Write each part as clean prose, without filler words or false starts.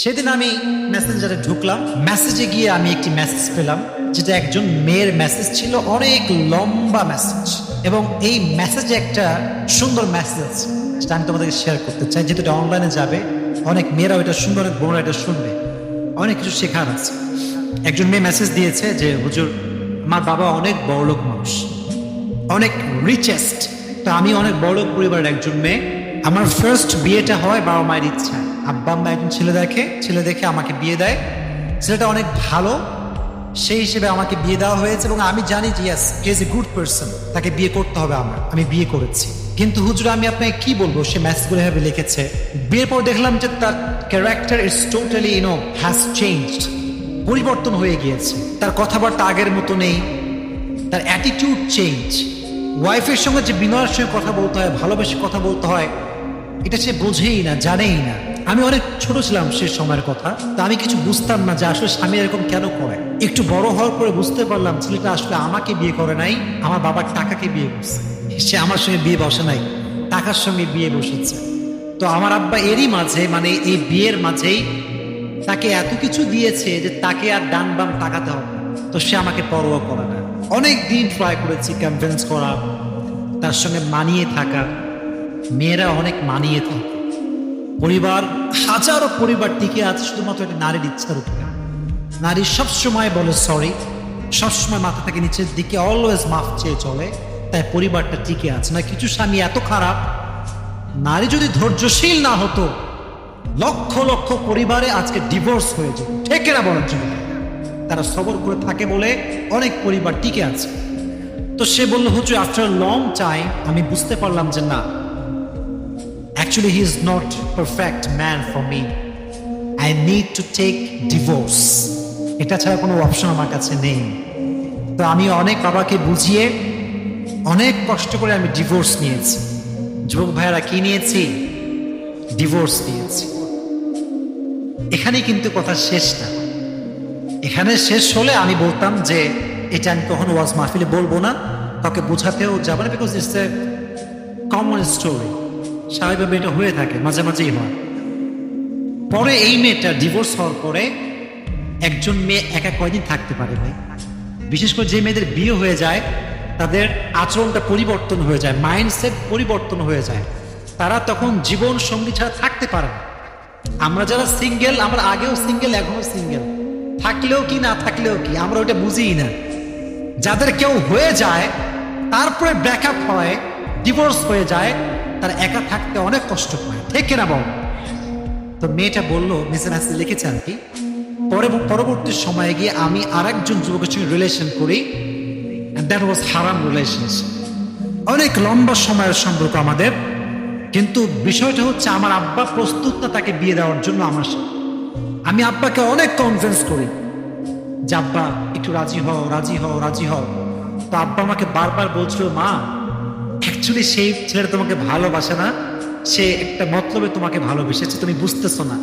সেদিন আমি মেসেঞ্জারে ঢুকলাম, মেসেজে গিয়ে আমি একটি মেসেজ পেলাম, যেটা একজন মেয়ের মেসেজ ছিল, অনেক লম্বা মেসেজ, এবং এই মেসেজে একটা সুন্দর মেসেজ আছে যেটা আমি তোমাদেরকে শেয়ার করতে চাই, যেহেতু এটা অনলাইনে যাবে, অনেক মেয়েরাও এটা শুনবে, অনেক বোনরা এটা শুনবে, অনেক কিছু শেখার আছে। একজন মেয়ে মেসেজ দিয়েছে যে, হুজুর, আমার বাবা অনেক বড়লোক মানুষ, অনেক রিচেস্ট, তো আমি অনেক বড়লোক পরিবারের একজন মেয়ে। আমার ফার্স্ট বিয়েটা হয় বাবা মায়ের ইচ্ছা। আব্বা আম্মা একজন ছেলে দেখে আমাকে বিয়ে দেয়। ছেলেটা অনেক ভালো, সেই হিসেবে আমাকে বিয়ে দেওয়া হয়েছে, এবং আমি জানি যে yes, he is a good person, তাকে বিয়ে করতে হবে আমার। আমি বিয়ে করেছি। কিন্তু হুজুর, আমি আপনাকে কি বলবো, সে মেসেজগুলো এভাবে লিখেছে। বিয়ের পর দেখলাম যে তার character is totally has changed, পরিবর্তন হয়ে গিয়েছে। তার কথাবার্তা আগের মতো নেই, তার অ্যাটিটিউড চেঞ্জ। ওয়াইফের সঙ্গে যে বিনয়ের সঙ্গে কথা বলতে হয়, ভালোবেসে কথা বলতে হয়, এটা সে বোঝেই না, জানেই না। আমি অনেক ছোট ছিলাম সে সময়ের কথা, তা আমি কিছু বুঝতাম না যে আসলে স্বামী এরকম কেন করে। একটু বড় হওয়ার পরে বুঝতে পারলাম ছেলেটা আসলে আমাকে বিয়ে করে নাই, আমার বাবার টাকাকে বিয়ে করছে। সে আমার সঙ্গে বিয়ে বসে নাই, টাকার সঙ্গে বিয়ে বসেছে। তো আমার আব্বা এরই মাঝে, মানে এই বিয়ের মাঝেই তাকে এত কিছু দিয়েছে যে তাকে আর ডান বাম তাকাতে হবে না। তো সে আমাকে পরোয়া করে না। অনেক দিন ট্রাই করেছি কনভিন্স করা, তার সঙ্গে মানিয়ে থাকা। মেয়েরা অনেক মানিয়ে থাকে, পরিবার, হাজারো পরিবার টিকে আছে শুধুমাত্র একটা নারীর ইচ্ছার উপরে। নারী সবসময় বলে সরি, সবসময় মাথা থেকে নিচের দিকে, অলওয়েজ মাফ চেয়ে চলে, তাই পরিবারটা টিকে আছে। না, কিছু স্বামী এত খারাপ, নারী যদি ধৈর্যশীল না হতো, লক্ষ লক্ষ পরিবারে আজকে ডিভোর্স হয়ে যেত। ঠিক না বলার জন্য তারা সবর করে থাকে বলে অনেক পরিবার টিকে আছে। তো সে বলল, হুজুর, আফটার লং টাইম আমি বুঝতে পারলাম যে না, actually he is not perfect man for me, I need to take divorce, এটা ছাড়া কোনো অপশন আমার কাছে নেই। তো আমি অনেক বাবাকে বুঝিয়ে, অনেক কষ্ট করে আমি ডিভোর্স নিয়েছি। যুবক ভাইয়েরা, কি নিয়েছি? ডিভোর্স নিয়েছি। এখানেই কিন্তু কথা শেষ না। এখানে শেষ হলে আমি বলতাম যে এটা আমি কখনো ওয়াজ মাহফিলে বলবো না, কাউকে বোঝাতেও যাবো না, because it's a common story. স্বাভাবিকভাবে এটা হয়ে থাকে, মাঝে মাঝেই হয়। পরে এই মেয়েটা ডিভোর্স হওয়ার পরে একজন মেয়ে একা কয়দিন থাকতে পারে ভাই? বিশেষ করে যে মেয়েদের বিয়ে হয়ে যায়, তাদের আচরণটা পরিবর্তন হয়ে যায়, মাইন্ডসেট পরিবর্তন হয়ে যায়। তারা তখন জীবন সঙ্গী ছাড়া থাকতে পারে না। আমরা যারা সিঙ্গেল, আমরা আগেও সিঙ্গেল, এখনো সিঙ্গেল, থাকলেও কি না থাকলেও কি, আমরা ওটা বুঝিই না। যাদের কেউ হয়ে যায়, তারপরে ব্রেকআপ হয়, ডিভোর্স হয়ে যায়, তার একা থাকতে অনেক কষ্ট হয়। ঠিক কিনা বল? তো মেয়েটা বললো, মিসেস নাসি লিখেছে আর কি, পরবর্তী সময়ে গিয়ে আমি আরেকজন যুবকের সঙ্গে রিলেশন করি, দ্যাট ওয়াজ হারাম রিলেশনশিপ। অনেক লম্বা সময়ের সম্পর্ক আমাদের, কিন্তু বিষয়টা হচ্ছে আমার আব্বা প্রস্তুত না তাকে বিয়ে দেওয়ার জন্য আমার সাথে। আমি আব্বাকে অনেক কনভিন্স করি যে আব্বা একটু রাজি হও, রাজি হও, রাজি হও। তো আব্বা আমাকে বারবার বলছিল, মা, অ্যাকচুয়ালি সেই ছেলেটা তোমাকে ভালোবাসে না, সে একটা মতলবে তোমাকে ভালোবেসেছে, তুমি বুঝতেছো না।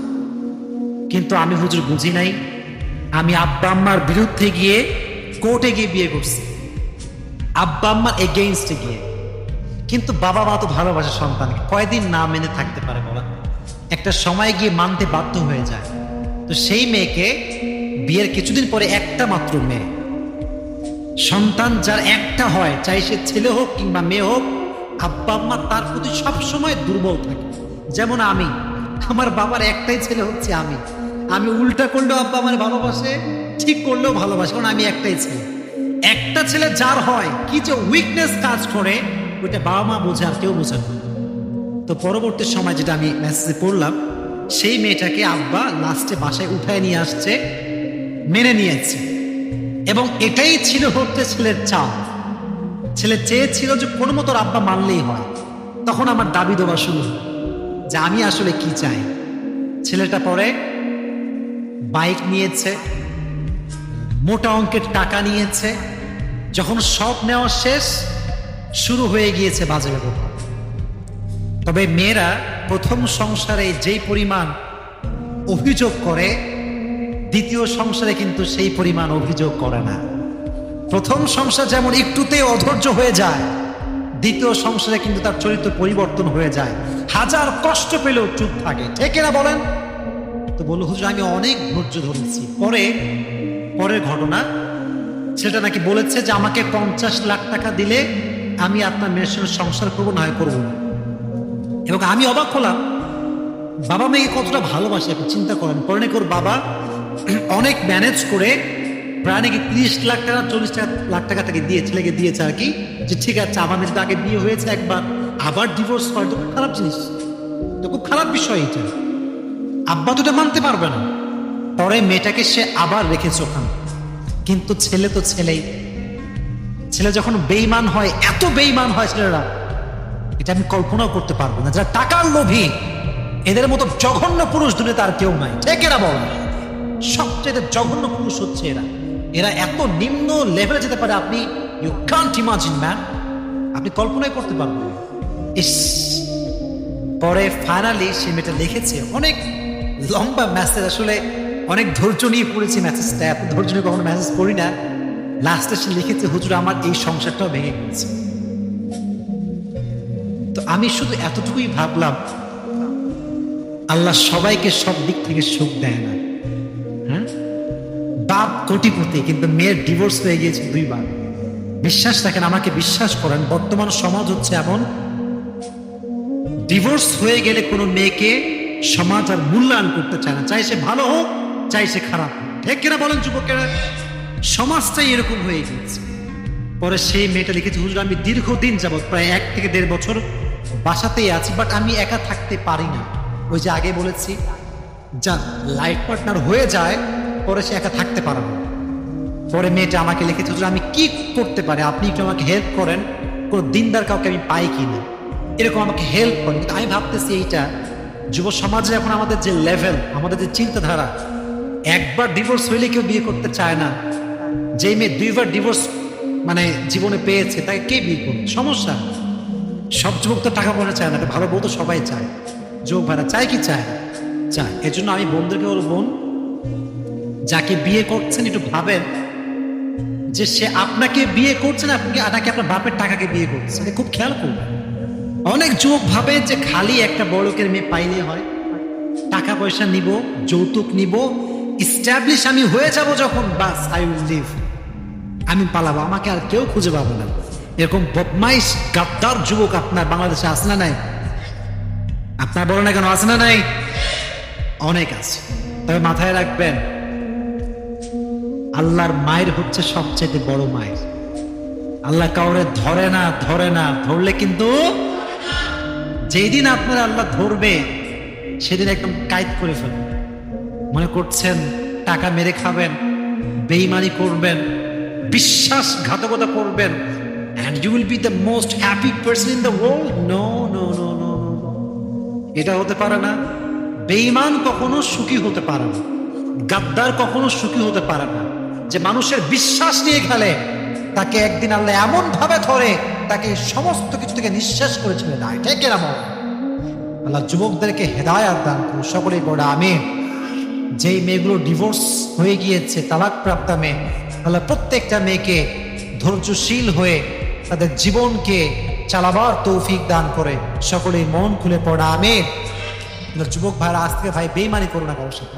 কিন্তু আমি হুজুর বুঝি নাই। আমি আব্বা আম্মার বিরুদ্ধে গিয়ে কোর্টে গিয়ে বিয়ে করছি, আব্বা আম্মার এগেইনস্টে গিয়ে। কিন্তু বাবা মা তো ভালোবাসে সন্তানকে, কয়দিন না মেনে থাকতে পারে বলা? একটা সময় গিয়ে মানতে বাধ্য হয়ে যায়। তো সেই মেয়েকে বিয়ের কিছুদিন পরে, একটা মাত্র মেয়ে, সন্তান যার একটা হয়, চাই সে ছেলে হোক কিংবা মেয়ে হোক, আব্বা আম্মা তার প্রতি সবসময় দুর্বল থাকে। যেমন আমি, আমার বাবার একটাই ছেলে হচ্ছে আমি। আমি উল্টা করলেও আব্বা আমার ভালোবাসে, ঠিক করলেও ভালোবাসে, কারণ আমি একটাই ছেলে। একটা ছেলে যার হয়, কি যে উইকনেস কাজ করে, ওইটা বাবা মা বোঝে, আর কেউ বোঝে না। তো পরবর্তী সময় যেটা আমি মেসেজে পড়লাম, সেই মেয়েটাকে আব্বা লাস্টে বাসায় উঠায় নিয়ে আসছে, মেনে নিয়েছে। এবং এটাই ছিল হচ্ছে ছেলের চাও। ছেলে চেয়েছিল যে কোনো মতো আব্বা মানলেই হয়। তখন আমার দাবি দেওয়া শুরু হলো যে আমি আসলে কি চাই। ছেলেটা পরে বাইক নিয়েছে, মোটা অঙ্কের টাকা নিয়েছে। যখন সব নেওয়া শেষ, শুরু হয়ে গিয়েছে বাজে ব্যবহার। তবে মেয়েরা প্রথম সংসারে যেই পরিমাণ অভিযোগ করে, দ্বিতীয় সংসারে কিন্তু সেই পরিমাণ অভিযোগ করে না। প্রথম সংসার যেমন একটুতে অধৈর্য হয়ে যায়, দ্বিতীয় সংসারে কিন্তু তার চরিত্র পরিবর্তন হয়ে যায়। হাজার কষ্ট পেলেও চুপ থাকে। ঠিক না বলেন? তো তো বললো হুজুর আমি অনেক ধৈর্য ধরেছি। পরের ঘটনা, সেটা নাকি বলেছে যে আমাকে 50 লাখ টাকা দিলে আমি আপনার মেয়ের সঙ্গে সংসার করবো, না হয় করবো না। এবং আমি অবাক হলাম, বাবা মেয়েকে কতটা ভালোবাসে আপনি চিন্তা করেন। পরে নাকি ওর বাবা অনেক ম্যানেজ করে প্রায় নাকি 30 লাখ টাকা 40 লাখ টাকা তাকে দিয়ে ছেলেকে দিয়েছে আর কি, যে ঠিক আছে আমাদের তো আগে বিয়ে হয়েছে একবার, আবার ডিভোর্স করা তো খুব খারাপ জিনিস, তো খুব খারাপ বিষয় এটা। আব্বা তো এটা মানতে পারবে না। পরে মেয়েটাকে সে আবার রেখেছে ওখানে। কিন্তু ছেলে তো ছেলেই, ছেলে যখন বেঈমান হয়, এত বেঈমান হয় ছেলেরা, এটা আমি কল্পনাও করতে পারবো না। যারা টাকার লোভী, এদের মতো জঘন্য পুরুষ দুনিয়াতে আর কেউ নাই, ঠিক এরা বল। সবচেয়ে জঘন্য পুরুষ হচ্ছে এরা। এরা এত নিম্ন লেভেলে যেতে পারে, আপনি ইউ কান্ট ইমাজিন ম্যান, আপনি কল্পনাই করতে পারবেন। ইস, পরে ফাইনালি সে মেয়েটা লিখেছে অনেক লম্বা মেসেজ, আসলে অনেক ধৈর্য নিয়ে পড়েছি মেসেজটা, এত ধৈর্য নিয়ে কখনো মেসেজ পড়ি না। লাস্টে সে লিখেছে হুজুর আমার এই সংসারটাও ভেঙে গেছে। তো আমি শুধু এতটুকুই ভাবলাম, আল্লাহ সবাইকে সব দিক থেকে সুখ দেয় না। হ্যাঁ, বাপ কোটিপতি কিন্তু মেয়ের ডিভোর্স হয়ে গিয়েছে 2 বার। বিশ্বাস রাখেন, আমাকে বিশ্বাস করেন, বর্তমান সমাজ হচ্ছে এমন, ডিভোর্স হয়ে গেলে কোনো মেয়েকে সমাজ আর মূল্যায়ন করতে চায় না, চাই সে ভালো হোক চাই সে খারাপ হোক, ঠিক কিনা বলেন যুবকেরা? সমাজটাই এরকম হয়ে গিয়েছে। পরে সেই মেয়েটা লিখেছে হুজুর আমি দীর্ঘদিন যাবৎ প্রায় 1 থেকে 1.5 বছর বাসাতেই আছি, বাট আমি একা থাকতে পারি না। ওই যে আগে বলেছি, যা লাইফ পার্টনার হয়ে যায় পরে সে একা থাকতে পারে না। পরে মেয়েটা আমাকে লিখেছে হুজুর আমি কি করতে পারি, আপনি একটু আমাকে হেল্প করেন, কোনো দিনদার কাউকে আমি পাই কিনা, এরকম আমাকে হেল্প করেন। কিন্তু আমি ভাবতেছি এইটা যুব সমাজে এখন আমাদের যে লেভেল, আমাদের যে চিন্তাধারা, একবার ডিভোর্স হইলে কেউ বিয়ে করতে চায় না। যেই মেয়ে 2 বার ডিভোর্স মানে জীবনে পেয়েছে তাকে কে বিয়ে করবে? সমস্যা। সব যুবক তো টাকা পয়সা চায় না, ভালো বউ তো সবাই চায়। যুবক ভাইরা চায় কি চায়? চায়। এর জন্য আমি বন্ধুকে বলব, বোন যাকে বিয়ে করছেন একটু ভাবেন যে সে আপনাকে বিয়ে করছে না, নাকি আপনার বাপের টাকাকে বিয়ে করছে, খুব খেয়াল করবেন। অনেক যুবক ভাবে যে খালি একটা বড়লোকের মেয়ে পাইলে হয়, টাকা পয়সা নিব, যৌতুক নিব, ইস্টাবলিশ আমি হয়ে যাব যখন, বাস আই উইল লিভ, আমি পালাবো, আমাকে আর কেউ খুঁজে পাবো না। এরকম বদমাইশ গাদ্দার যুবক আপনার বাংলাদেশে আছে না নাই? আপনার বলো না কেন, আছে না নাই? অনেক আছে। তবে মাথায় রাখবেন, আল্লাহর মায়ের হচ্ছে সবচেয়ে বড় মায়ের। আল্লাহ কাউরে ধরে না, ধরলে কিন্তু যেই দিন আপনার আল্লাহ ধরবে সেদিন একদম কায়েদ করে ফেলবে। মনে করছেন টাকা মেরে খাবেন, বেঈমানি করবেন, বিশ্বাসঘাতকতা করবেন, and you will be the most happy person in the world? No. এটা হতে পারে না। বেঈমান কখনো সুখী হতে পারে না, গাদ্দার কখনো সুখী হতে পারে না। যে মানুষের বিশ্বাস নিয়ে খেলে, তাকে একদিন আল্লাহ এমন ভাবে ধরে, তাকে সমস্ত কিছু থেকে নিঃশ্বাস করে ছেড়ে দেয়, ঠিক এরকম। আল্লাহ যুবকদেরকে হেদায়াত দান করুন, সকলেই বড় আমিন। যেই মেয়েগুলো ডিভোর্স হয়ে গিয়েছে, তালাক প্রাপ্ত মেয়ে, আল্লাহ প্রত্যেকটা মেয়েকে ধৈর্যশীল হয়ে তাদের জীবনকে চালাবার তৌফিক দান করে, সকলেই মন খুলে পড়া আমিন। যুবক ভাইরা আজ থেকে ভাই বেঈমানি করো না কারোর সাথে।